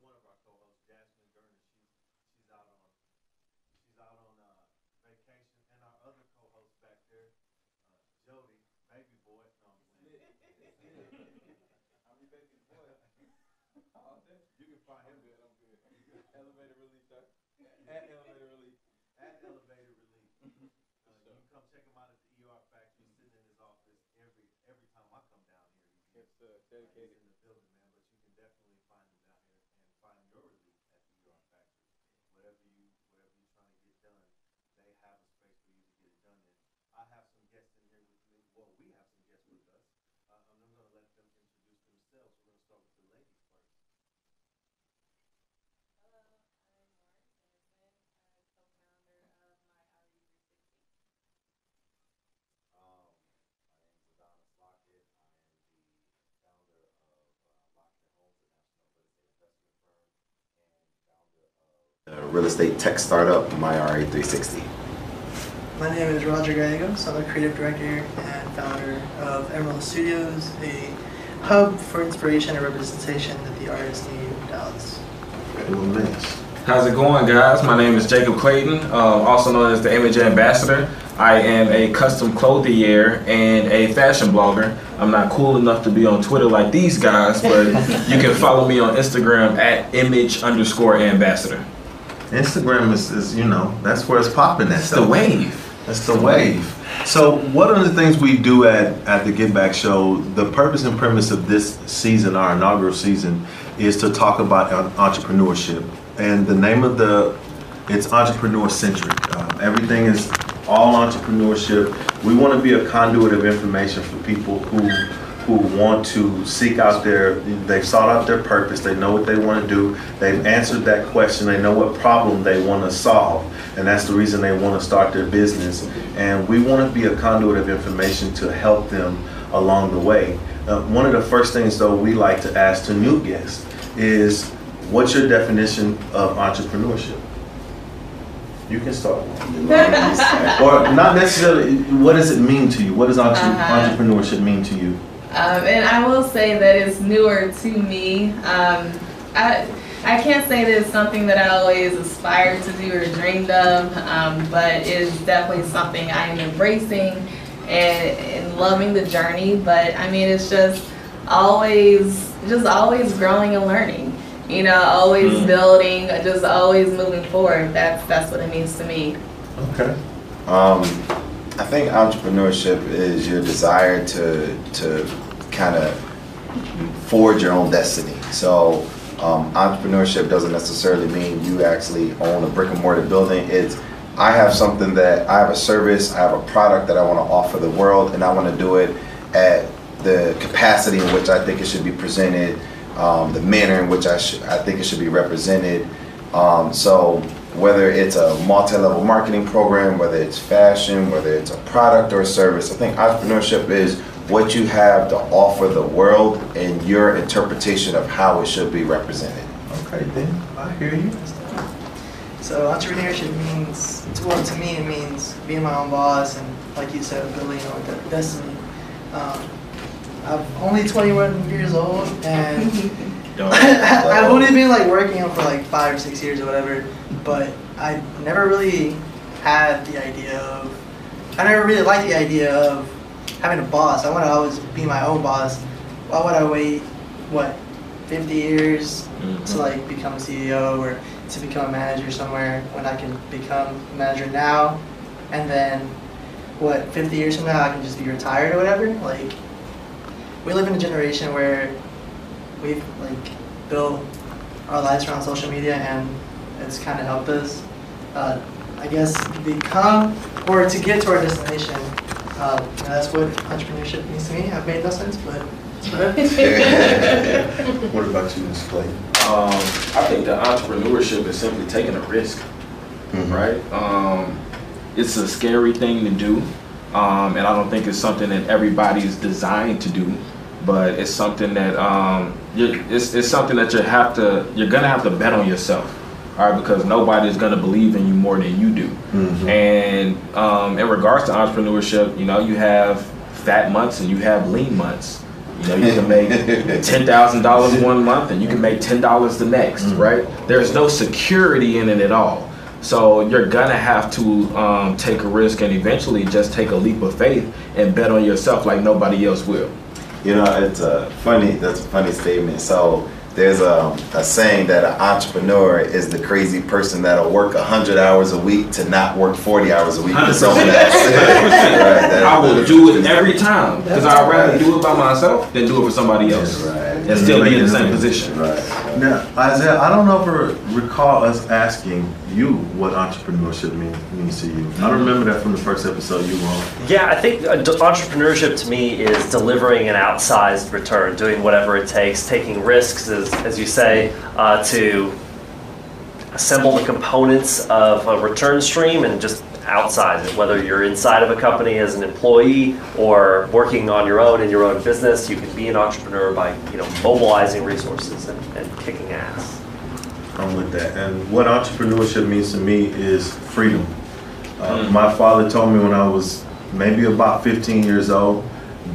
one of our co-hosts, Jasmine Gurner. She's out on vacation, and our other co-host back there, Jody, baby boy. No, I'm I'm your baby boy. All day. You can find him. I'm good. Elevator relief, sir. At elevator relief. At Elevator Relief. Sure. You can come check him out at the ER Factory. He's sitting in his office every time I come down here. Yes, sir. Dedicated. He's in the building, man. But you can definitely find him down here and find your relief at the ER Factory. Whatever you're trying to get done, they have a space for you to get it done in. I have some guests in here with me. Well, we have some guests with us. I'm going to let them introduce themselves. We're going to start with the ladies first. Hello, I'm Lauren Sanderson, co-founder of My RE360. My name is Adonis Lockett. I am the founder of Lockett Homes, a national real estate investment firm, and founder of the real estate tech startup, My RE360. My name is Roger Gallegos. I'm the creative director and founder of Emerald Studios, a hub for inspiration and representation that the artists need in Dallas. How's it going, guys? My name is Jacob Clayton, also known as the Image Ambassador. I am a custom clothier and a fashion blogger. I'm not cool enough to be on Twitter like these guys, but you can follow me on Instagram at image_ambassador. Instagram is you know, that's where it's popping at. That's the wave. That's the wave. So one of the things we do at the Get Back Show, the purpose and premise of this season, our inaugural season, is to talk about entrepreneurship. And the name of it's entrepreneur centric. Everything is all entrepreneurship. We want to be a conduit of information for people who want to seek out they've sought out their purpose, they know what they want to do, they've answered that question, they know what problem they want to solve, and that's the reason they want to start their business. And we want to be a conduit of information to help them along the way. One of the first things, though, we like to ask to new guests is, what's your definition of entrepreneurship? You can start. Or not necessarily, what does it mean to you? What does entrepreneurship mean to you? And I will say that it's newer to me. I can't say that it's something that I always aspired to do or dreamed of, but it is definitely something I am embracing and loving the journey. But I mean, it's just always growing and learning. You know, always building, just always moving forward. That's what it means to me. Okay. I think entrepreneurship is your desire to kind of forge your own destiny. So entrepreneurship doesn't necessarily mean you actually own a brick and mortar building. It's, I have a service, I have a product that I want to offer the world, and I want to do it at the capacity in which I think it should be presented, the manner in which I think it should be represented. So whether it's a multi-level marketing program, whether it's fashion, whether it's a product or a service, I think entrepreneurship is what you have to offer the world and your interpretation of how it should be represented. Okay, then I hear you. So entrepreneurship means, to me, it means being my own boss and, like you said, building your own destiny. I'm only 21 years old, and I've only been like working for like 5 or 6 years or whatever, but I never really had the idea of, I never really liked the idea of having a boss. I want to always be my own boss. Why would I wait, 50 years to like become a CEO or to become a manager somewhere when I can become a manager now, and then 50 years from now I can just be retired or whatever? Like, we live in a generation where we've like built our lives around social media, and it's kind of helped us, I guess, become or to get to our destination. That's what entrepreneurship means to me. I've made no sense, but it's whatever. What about you, Ms. Clayton? I think that entrepreneurship is simply taking a risk, right? It's a scary thing to do, and I don't think it's something that everybody's designed to do. But it's something that it's something that you're gonna have to bet on yourself, all right? Because nobody's gonna believe in you more than you do. And in regards to entrepreneurship, you know, you have fat months and you have lean months. You know, you can make $10,000 one month and you can make $10 the next, right? There's no security in it at all. So you're gonna have to take a risk and eventually just take a leap of faith and bet on yourself like nobody else will. You know, that's a funny statement. So there's a saying that an entrepreneur is the crazy person that'll work 100 hours a week to not work 40 hours a week for someone else. I will do it every time because I'd rather do it by myself than do it for somebody else and still be in the same position. Right. Now, Isaiah, I don't ever recall us asking you what entrepreneurship means to you. I don't remember that from the first episode you were on. Yeah, I think entrepreneurship to me is delivering an outsized return, doing whatever it takes, taking risks, as you say, to assemble the components of a return stream and just outsize it. Whether you're inside of a company as an employee or working on your own in your own business, you can be an entrepreneur by mobilizing resources and kicking ass. I'm with that. And what entrepreneurship means to me is freedom. My father told me when I was maybe about 15 years old,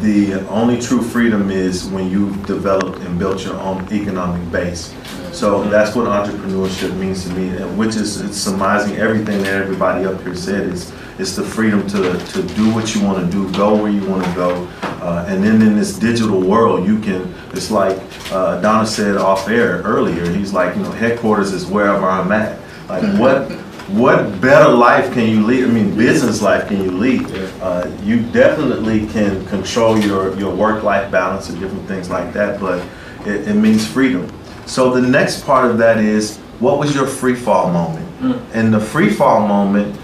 the only true freedom is when you've developed and built your own economic base. So that's what entrepreneurship means to me, which is it's surmising everything that everybody up here said. It's the freedom to do what you want to do, go where you want to go. And then in this digital world, it's like Donna said off air earlier, he's like, headquarters is wherever I'm at. Like what better life can you lead? I mean, business life can you lead? You definitely can control your work-life balance and different things like that, but it means freedom. So the next part of that is, what was your free fall moment? And the free fall moment,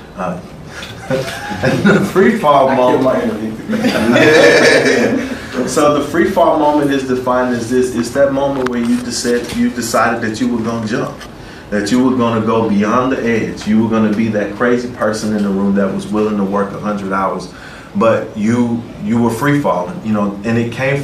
So the free fall moment is defined as this: it's that moment where you decided that you were gonna jump, that you were gonna go beyond the edge. You were gonna be that crazy person in the room that was willing to work 100 hours, but you were free falling, and it came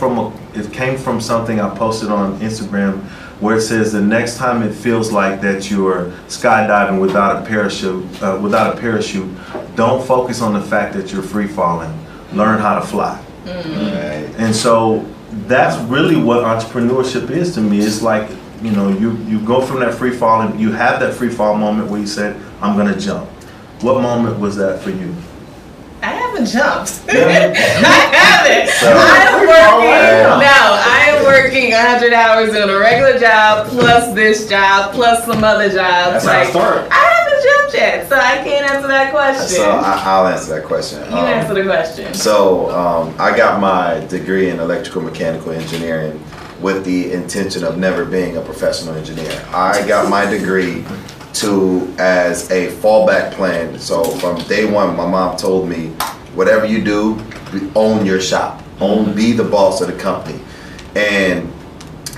from something I posted on Instagram, where it says the next time it feels like that you're skydiving without a parachute, don't focus on the fact that you're free falling. Learn how to fly. Right. And so that's really what entrepreneurship is to me. It's like, you go from that free fall and you have that free fall moment where you said, I'm gonna jump. What moment was that for you? I haven't jumped. Yeah. I haven't. I am working 100 hours doing a regular job, plus this job, plus some other jobs. That's how I start. I haven't jumped yet, so I can't answer that question. So I'll answer that question. You answer the question. So I got my degree in electrical mechanical engineering with the intention of never being a professional engineer. I got my degree as a fallback plan. So from day one, my mom told me, whatever you do, own your shop. Be the boss of the company. And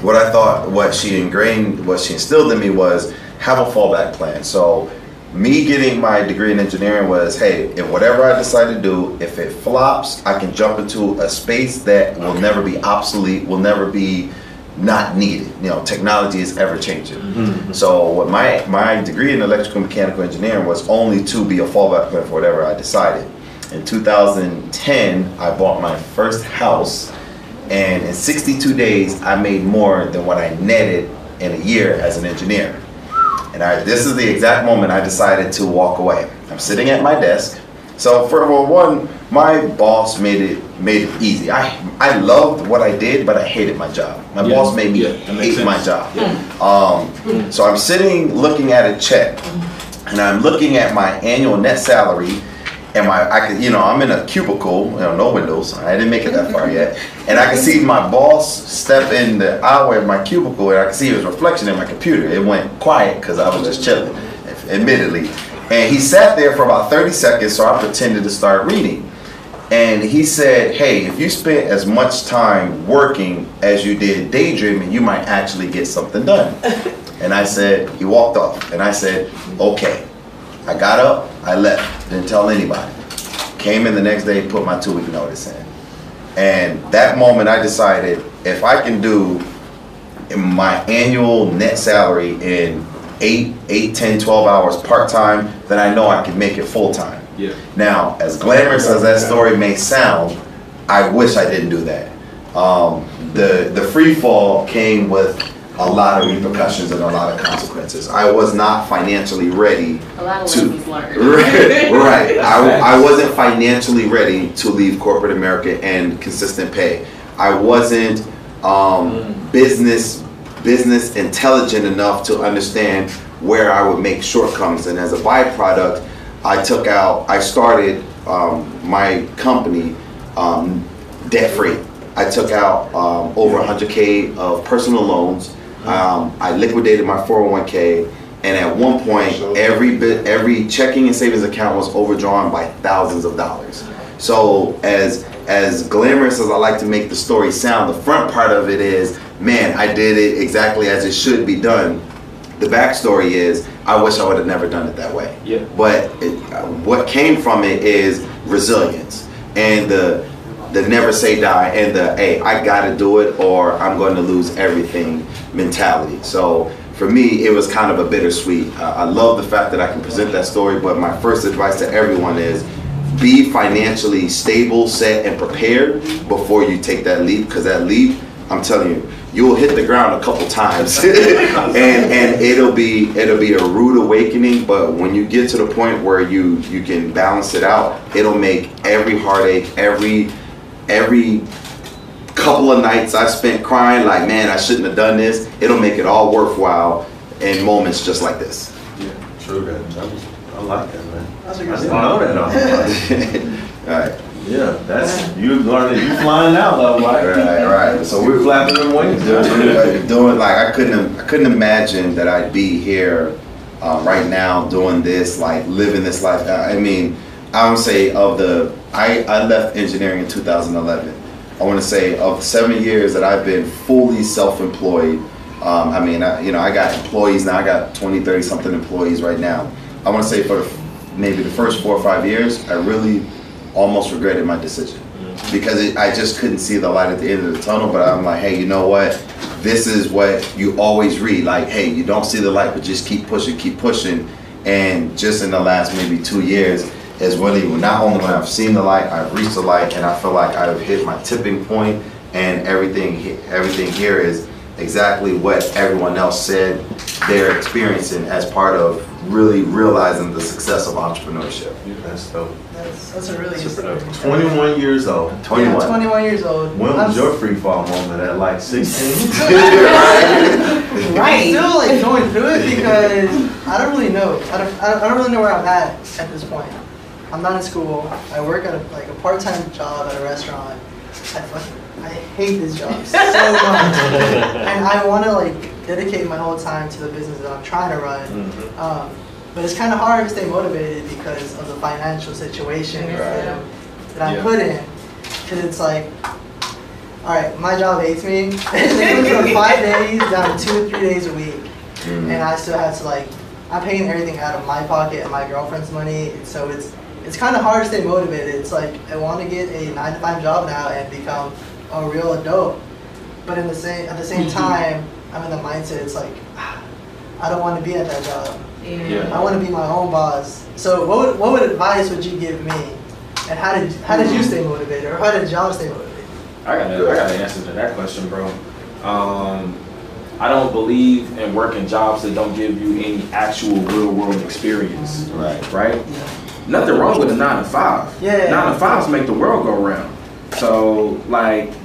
what she instilled in me was have a fallback plan. So me getting my degree in engineering was, hey, if whatever I decide to do, if it flops, I can jump into a space that will never be obsolete, will never be not needed. Technology is ever changing. Mm-hmm. So what my degree in electrical mechanical engineering was only to be a fallback plan for whatever I decided. In 2010, I bought my first house, and in 62 days, I made more than what I netted in a year as an engineer. And this is the exact moment I decided to walk away. I'm sitting at my desk. So my boss made it easy. I loved what I did, but I hated my job. My boss made me hate my job. Yeah. So I'm sitting looking at a check, and I'm looking at my annual net salary, and I'm in a cubicle, no windows. I didn't make it that far yet, and I can see my boss step in the aisle of my cubicle, and I can see his reflection in my computer. It went quiet because I was just chilling, admittedly. And he sat there for about 30 seconds, so I pretended to start reading. And he said, hey, if you spent as much time working as you did daydreaming, you might actually get something done. And I said, he walked off. And I said, okay. I got up, I left, didn't tell anybody. Came in the next day, put my 2-week notice in. And that moment I decided, if I can do my annual net salary in 8, 10, 12 hours part-time, then I know I can make it full-time. Yeah. Now, as glamorous as that story may sound, I wish I didn't do that. The free fall came with a lot of repercussions and a lot of consequences. I was not financially ready A lot of to lessons learned. right. I wasn't financially ready to leave corporate America and consistent pay. I wasn't business intelligent enough to understand where I would make shortcomings, and as a byproduct, I started my company debt free. I took out over 100K of personal loans. I liquidated my 401K, and at one point, every checking and savings account was overdrawn by thousands of dollars. So as glamorous as I like to make the story sound, the front part of it is, man, I did it exactly as it should be done. The backstory is, I wish I would have never done it that way. Yeah. But what came from it is resilience and the never say die and the, hey, I gotta do it or I'm going to lose everything mentality. So for me, it was kind of a bittersweet. I love the fact that I can present that story, but my first advice to everyone is be financially stable, set, and prepared before you take that leap, because that leap, I'm telling you, you'll hit the ground a couple times and it'll be a rude awakening, but when you get to the point where you can balance it out, it'll make every heartache, every couple of nights I spent crying like, man, I shouldn't have done this, it'll make it all worthwhile in moments just like this. Yeah, true that. I like that, man. That's a I good didn't story. know that. All right. Yeah, that's you learning. You flying out though, right? Right. So We're flapping them wings. doing like I couldn't imagine that I'd be here right now doing this, like living this life. I mean, I would say I left engineering in 2011. I want to say of 7 years that I've been fully self-employed. I got employees now. I got 20, 30 something employees right now. I want to say for maybe the first 4 or 5 years, I really almost regretted my decision because I just couldn't see the light at the end of the tunnel. But I'm like, hey, you know what? This is what you always read. Like, hey, you don't see the light, but just keep pushing. And just in the last maybe 2 years is really not only when I've seen the light, I've reached the light, and I feel like I've hit my tipping point, and everything here is exactly what everyone else said they're experiencing as part of really realizing the success of entrepreneurship. That's dope. That's a really good story. 21 years old. 21. Yeah, 21 years old. When was your free fall moment at like 16? I'm still like going through it because I don't really know. I don't really know where I'm at this point. I'm not in school. I work at a part-time job at a restaurant. I hate this job so much, and I want to dedicate my whole time to the business that I'm trying to run. But it's kind of hard to stay motivated because of the financial situation that I'm put in. Because it's like, all right, my job hates me. They went from 5 days down to 2 or 3 days a week, and I still have to I'm paying everything out of my pocket and my girlfriend's money. So it's kind of hard to stay motivated. It's like I want to get a 9-to-5 job now and become a real adult, but at the same time, I'm in the mindset. It's like I don't want to be at that job. Yeah. I want to be my own boss. So what advice would you give me? And how did you stay motivated, or how did y'all stay motivated? I got an answer to that question, bro. I don't believe in working jobs that don't give you any actual real world experience. Right? Yeah. Nothing wrong with a 9 to 5. Yeah. 9 to 5s make the world go round. So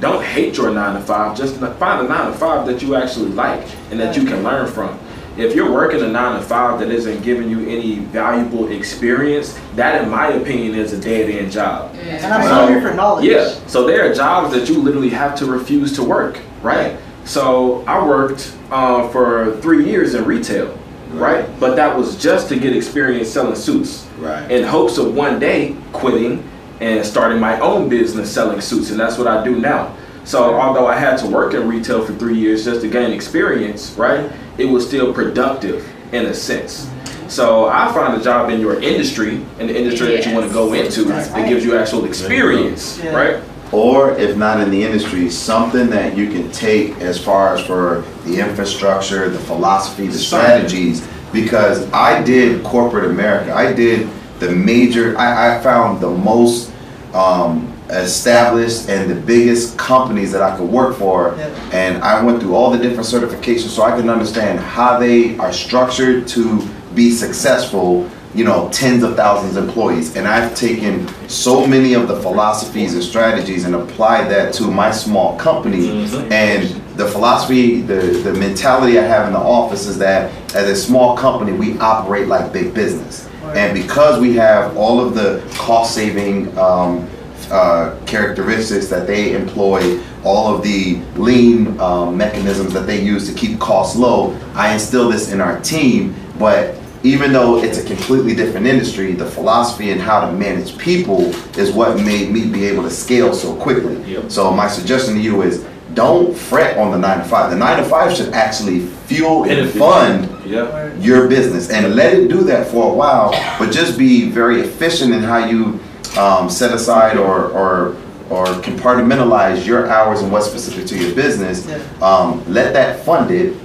don't hate your 9 to 5. Just find a 9 to 5 that you actually like and that you can learn from. If you're working a 9 to 5 that isn't giving you any valuable experience, that in my opinion is a dead end job. And I'm hungry for knowledge. Yeah. So there are jobs that you literally have to refuse to work, right? So I worked for 3 years in retail, right? But that was just to get experience selling suits, in hopes of one day quitting and starting my own business selling suits, and that's what I do now. So although I had to work in retail for 3 years just to gain experience, right, it was still productive in a sense. So I find a job in your industry, in the industry that you want to go into, that gives you actual experience, right? Or if not in the industry, something that you can take as far as for the infrastructure, the philosophy, the strategies, because I did corporate America. I did the major, I found the most established and the biggest companies that I could work for. Yeah. And I went through all the different certifications so I can understand how they are structured to be successful, you know, tens of thousands of employees. And I've taken so many of the philosophies and strategies and applied that to my small company. And the philosophy, the mentality I have in the office is that as a small company, we operate like big business. And because we have all of the cost saving characteristics that they employ, all of the lean mechanisms that they use to keep costs low, I instill this in our team. But even though it's a completely different industry, the philosophy and how to manage people is what made me be able to scale so quickly. Yep. So my suggestion to you is don't fret on the 9 to 5. The 9 to 5 should actually fuel and fund your business, and let it do that for a while, but just be very efficient in how you set aside or compartmentalize your hours and what's specific to your business. Let that fund it.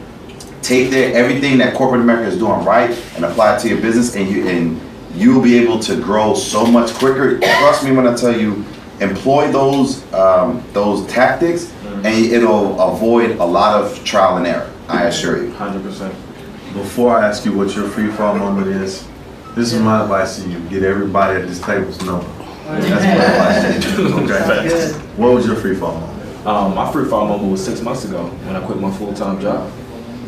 Take everything that corporate America is doing right and apply it to your business, and you'll be able to grow so much quicker. Trust me when I tell you, employ those tactics, and it'll avoid a lot of trial and error. I assure you. 100%. Before I ask you what your free fall moment is, this is my advice to you. Get everybody at this table's number. That's my advice to you. Okay. What was your free fall moment? My free fall moment was 6 months ago when I quit my full-time job.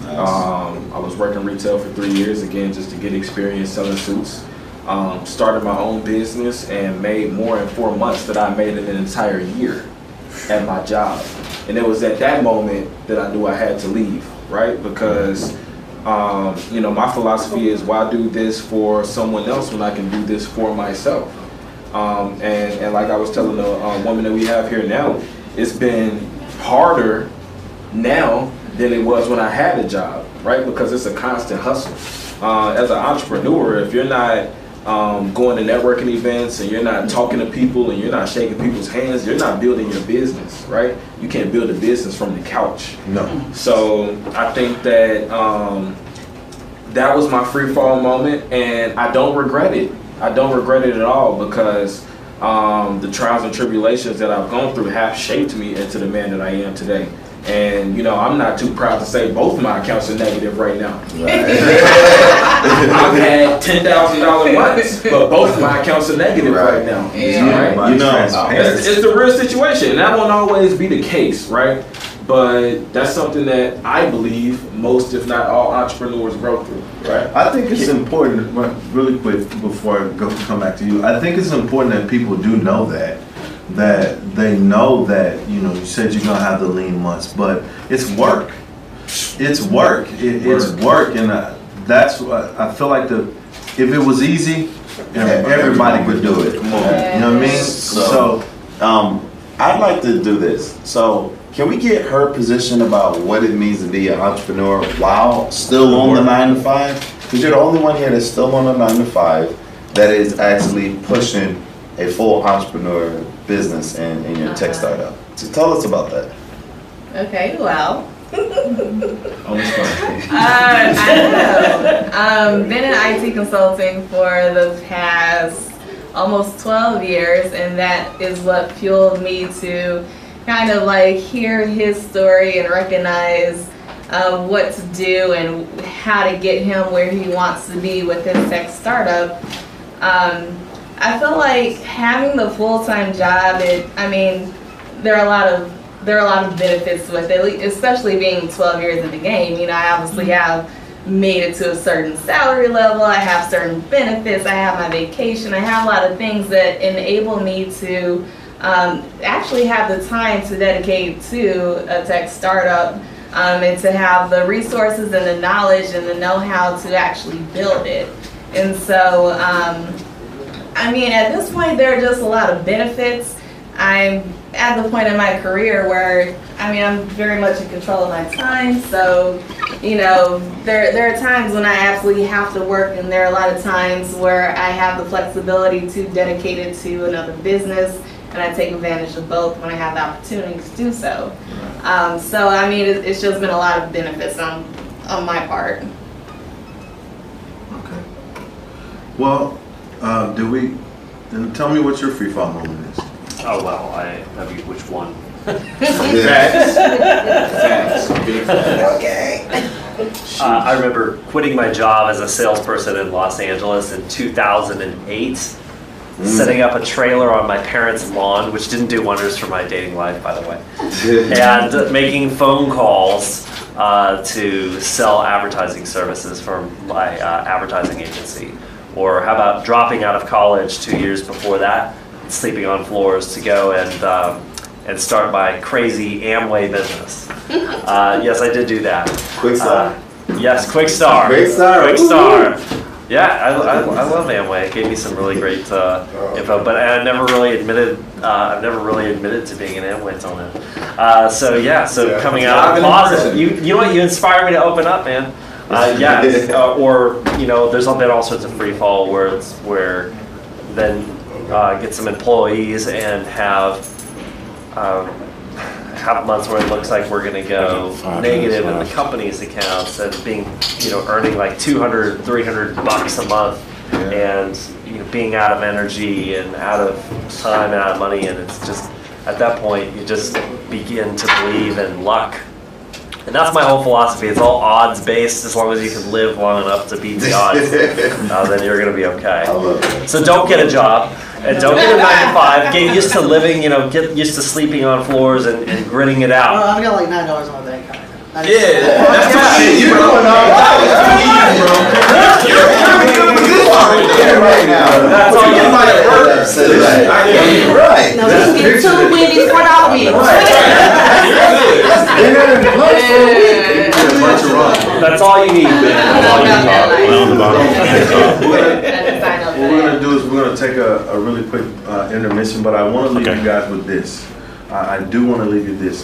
I was working retail for 3 years, again, just to get experience selling suits. Started my own business and made more in 4 months than I made in an entire year at my job. And it was at that moment that I knew I had to leave, right? Because, you know, my philosophy is, why do this for someone else when I can do this for myself? And like I was telling the woman that we have here now, it's been harder now than it was when I had a job, right? Because it's a constant hustle. As an entrepreneur, if you're not going to networking events and you're not talking to people and you're not shaking people's hands, you're not building your business, right? You can't build a business from the couch. No. So I think that that was my free fall moment, and I don't regret it. I don't regret it at all, because the trials and tribulations that I've gone through have shaped me into the man that I am today. And, you know, I'm not too proud to say both my accounts are negative right now. I've had $10,000 months, but both my accounts are negative right now. Right? You know, it's the real situation, and that won't always be the case, right? But that's something that I believe most, if not all, entrepreneurs grow through, right? I think it's important, really quick before I come back to you, I think it's important that people do know that they know that, you know, you said you're gonna have the lean months, but it's work. It's work. It's work, and that's what I feel like. If it was easy, everybody would do it. Come on, you know what I mean? So, I'd like to do this. So, can we get her position about what it means to be an entrepreneur while still on the 9 to 5? Because you're the only one here that's still on the 9 to 5 that is actually pushing a full entrepreneur business in your tech startup. So tell us about that. Okay, well. I know. Been in IT consulting for the past almost 12 years, and that is what fueled me to kind of like hear his story and recognize what to do and how to get him where he wants to be with his tech startup. I feel like having the full-time job, there are a lot of benefits with it, especially being 12 years in the game. You know, I obviously have made it to a certain salary level, I have certain benefits, I have my vacation, I have a lot of things that enable me to actually have the time to dedicate to a tech startup, and to have the resources and the knowledge and the know-how to actually build it. And so, at this point, there are just a lot of benefits. I'm at the point in my career where, I'm very much in control of my time. So, you know, there are times when I absolutely have to work, and there are a lot of times where I have the flexibility to dedicate it to another business, and I take advantage of both when I have the opportunity to do so. It's just been a lot of benefits on my part. Okay. Well, then tell me what your free fall moment is. Oh, well, which one? Okay. I remember quitting my job as a salesperson in Los Angeles in 2008, setting up a trailer on my parents' lawn, which didn't do wonders for my dating life, by the way, and making phone calls to sell advertising services for my advertising agency. Or how about dropping out of college 2 years before that, sleeping on floors to go and start my crazy Amway business. Yes, I did do that. Quick start. Yes, Quick Star. Quick Star. Quick Star. Yeah, I love Amway. It gave me some really great info, but I've never really admitted to being an Amway until now. So coming out of the closet, you know what? You inspire me to open up, man. Or there's been all sorts of free fall where then get some employees and have months where it looks like we're going to go negative in the company's accounts and being, earning like $200, $300 a month and being out of energy and out of time and out of money, and it's just at that point you just begin to believe in luck. And that's my whole philosophy. It's all odds based. As long as you can live long enough to beat the odds, then you're going to be okay. So don't get a job. And don't get a 9 to 5. Get used to living, get used to sleeping on floors and gritting it out. Well, I've got like $9 on my bank account. That's shit. You're doing all that. You're right now. That's all you need. Right. No, he's getting too witty for all of you. That's all you need, man. That's all you need. What we're going to do is we're going to take a really quick intermission, but I want to leave you guys with this. I do want to leave you this.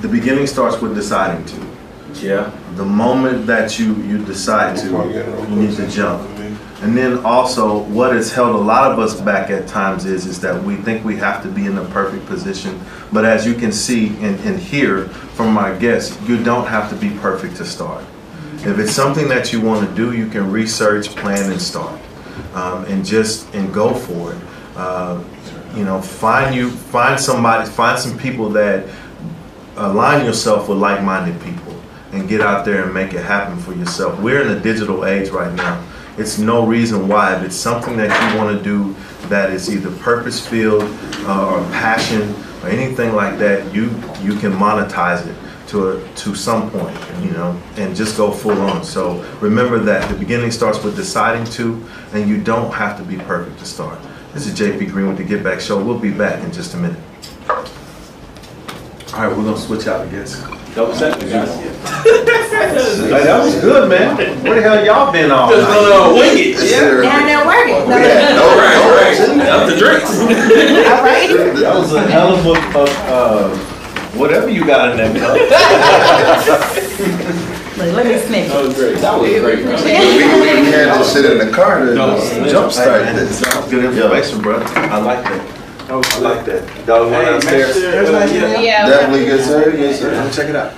The beginning starts with deciding to. Yeah. The moment that you decide to, you need to jump. And then also, what has held a lot of us back at times is that we think we have to be in the perfect position. But as you can see and hear from my guests, you don't have to be perfect to start. If it's something that you want to do, you can research, plan, and start. And go for it. Find some people that align yourself with like-minded people and get out there and make it happen for yourself. We're in a digital age right now. It's no reason why. If it's something that you want to do that is either purpose-filled or passion or anything like that, you can monetize it to some point, and just go full on. So remember that the beginning starts with deciding to, and you don't have to be perfect to start. This is JP Green with the Get Back Show. We'll be back in just a minute. All right, we're gonna switch out, I guess. Double set, guys. Hey, that was good, man. Where the hell y'all been all Just night? gonna wing it. Yeah. Down there working. Up the drinks. All right. That was a hell of whatever you got in that cup. Let me sniff That it. was great. That was great, bro. We had to sit in the car to jumpstart this. Good information, bro. I like that. I like that. Y'all went downstairs. Yeah. Definitely good, sir. Yes, sir. Check it out.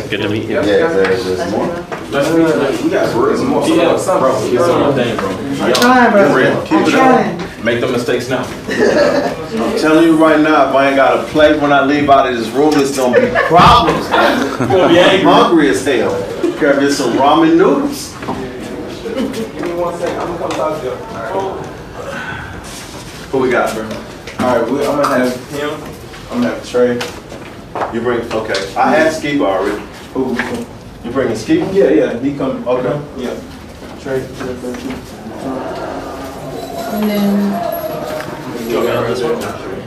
Good to meet you. Yeah, there's more. Let's we got some more. Yeah, bro. Get some more thing, bro. I'm trying, bro. I'm trying. Make the mistakes now. I'm telling you right now, if I ain't got a plate when I leave out of this room, it's gonna be problems, man. You're gonna be I'm angry. hungry as hell. Grab me some ramen noodles. Give me 1 second. I'm gonna come talk to you. What we got, bro? All right, I'm gonna have him. I'm gonna have Trey. You bring, okay. I had Skeeper already. Who? You bringing Skeeper? Yeah, he come. Okay. Yeah. Trey. And then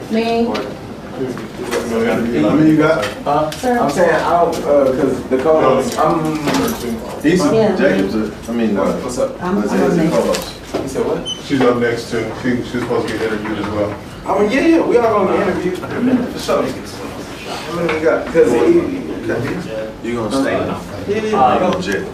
me. How many you got? I'm saying I don't, cause the co-host, These are Yeah. Jacob's, what's up? I'm Liz is on the next. co-host. You said what? She's up next too. She's supposed to get interviewed as well. Oh, yeah, we all gonna get interviewed. For sure. How many we got? Cause You gonna stay? yeah, You yeah. gonna jail?